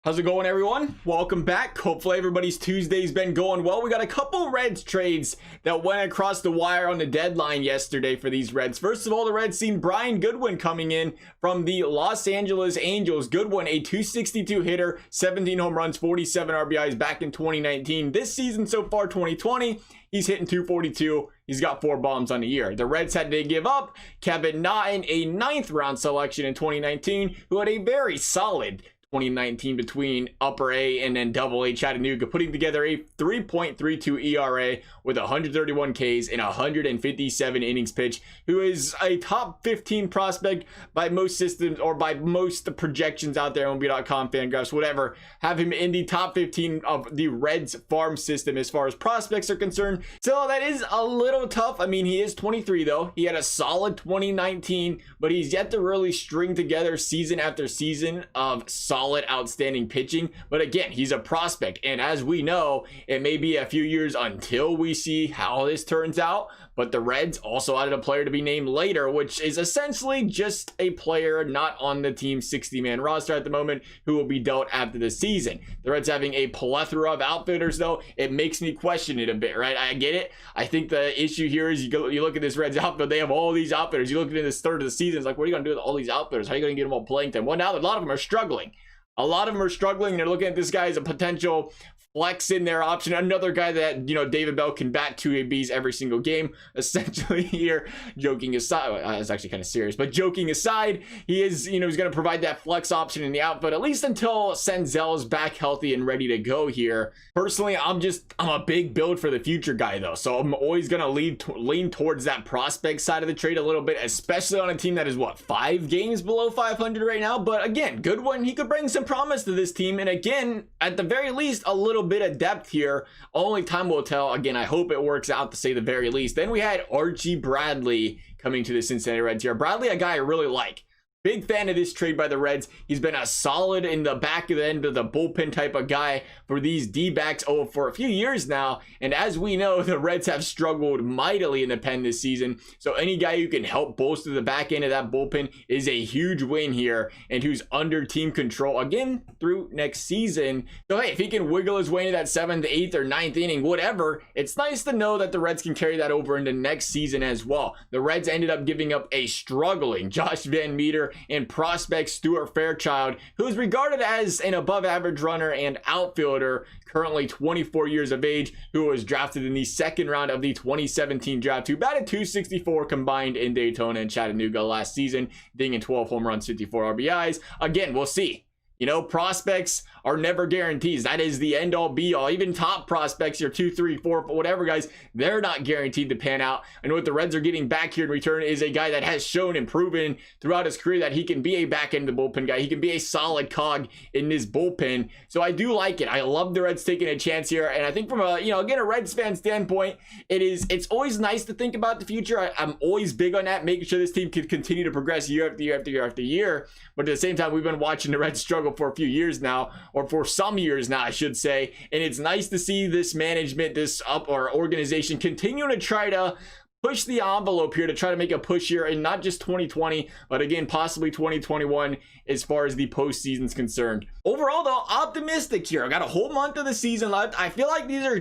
How's it going, everyone? Welcome back. Hopefully everybody's Tuesday's been going well. We got a couple Reds trades that went across the wire on the deadline yesterday for these Reds. First of all, the Reds seen Brian Goodwin coming in from the Los Angeles Angels. Goodwin, a 262 hitter, 17 home runs, 47 RBIs back in 2019. This season so far, 2020, he's hitting 242. He's got 4 bombs on the year. The Reds had to give up Kevin Naughton, a 9th round selection in 2019, who had a very solid 2019 between upper A and then double A Chattanooga, putting together a 3.32 ERA with 131 Ks and 157 innings pitched, who is a top 15 prospect by most systems, or by most projections out there, MLB.com, Fangraphs, whatever, have him in the top 15 of the Reds farm system as far as prospects are concerned. So that is a little tough. I mean, he is 23 though. He had a solid 2019, but he's yet to really string together season after season of solid, outstanding pitching. But again, he's a prospect, and as we know, it may be a few years until we see how this turns out. But the Reds also added a player to be named later, which is essentially just a player not on the team's 60-man roster at the moment, who will be dealt after the season. The Reds having a plethora of outfielders, though, it makes me question it a bit, right? I get it. I think the issue here is you look at this Reds outfield, they have all these outfielders. You look at this third of the season, it's like, what are you going to do with all these outfielders? How are you going to get them all playing time? Well, now a lot of them are struggling. A lot of them are struggling, and they're looking at this guy as a potential flex in their option. Another guy that, you know, David Bell can bat 2 ABs every single game. Essentially here, joking aside, it's actually kind of serious, but joking aside, he is, you know, he's going to provide that flex option in the outfield, at least until Senzel's back healthy and ready to go here. Personally, I'm a big build for the future guy though. So I'm always going to lean towards that prospect side of the trade a little bit, especially on a team that is what, 5 games below 500 right now. But again, Goodwin, he could bring some promise to this team. And again, at the very least, a little bit of depth here. Only time will tell. Again, I hope it works out, to say the very least. Then we had Archie Bradley coming to the Cincinnati Reds here. Bradley, a guy I really like. Big fan of this trade by the Reds. He's been a solid in the back of the end of the bullpen type of guy for these D-backs for a few years now. And as we know, the Reds have struggled mightily in the pen this season. So any guy who can help bolster the back end of that bullpen is a huge win here, and who's under team control again through next season. So hey, if he can wiggle his way into that 7th, 8th, or 9th inning, whatever, it's nice to know that the Reds can carry that over into next season as well. The Reds ended up giving up a struggling Josh Van Meter and prospect Stuart Fairchild, who is regarded as an above average runner and outfielder, currently 24 years of age, who was drafted in the 2nd round of the 2017 draft, who batted 264 combined in Daytona and Chattanooga last season, dinging 12 home runs, 54 RBIs. Again, we'll see. You know, prospects are never guarantees. That is the end all be all. Even top prospects, your 2, 3, 4, whatever guys, they're not guaranteed to pan out. And what the Reds are getting back here in return is a guy that has shown and proven throughout his career that he can be a back end of the bullpen guy. He can be a solid cog in this bullpen. So I do like it. I love the Reds taking a chance here. And I think from a, you know, again, a Reds fan standpoint, it's always nice to think about the future. I'm always big on that, making sure this team can continue to progress year after year after year after year. But at the same time, we've been watching the Reds struggle for a few years now, or for some years now, I should say. And it's nice to see this management, this organization continue to try to push the envelope here, to try to make a push here in not just 2020, but again, possibly 2021 as far as the postseason is concerned. Overall, though, optimistic here. I got a whole month of the season left. I feel like these are,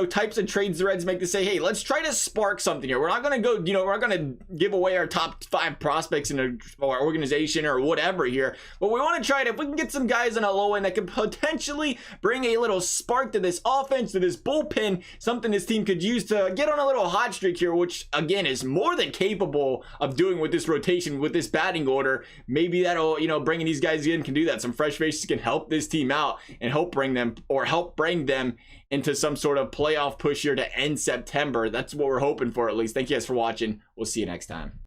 types of trades the Reds make to say, hey, let's try to spark something here. We're not going to go, we're not going to give away our top 5 prospects in our organization or whatever here. But we want to try it. If we can get some guys on a low end that could potentially bring a little spark to this offense, to this bullpen, something this team could use to get on a little hot streak here, which again is more than capable of doing with this rotation, with this batting order. Maybe that'll, bringing these guys in can do that. Some fresh faces can help this team out and help bring them into some sort of playoff push here to end September. That's what we're hoping for, at least. Thank you guys for watching. We'll see you next time.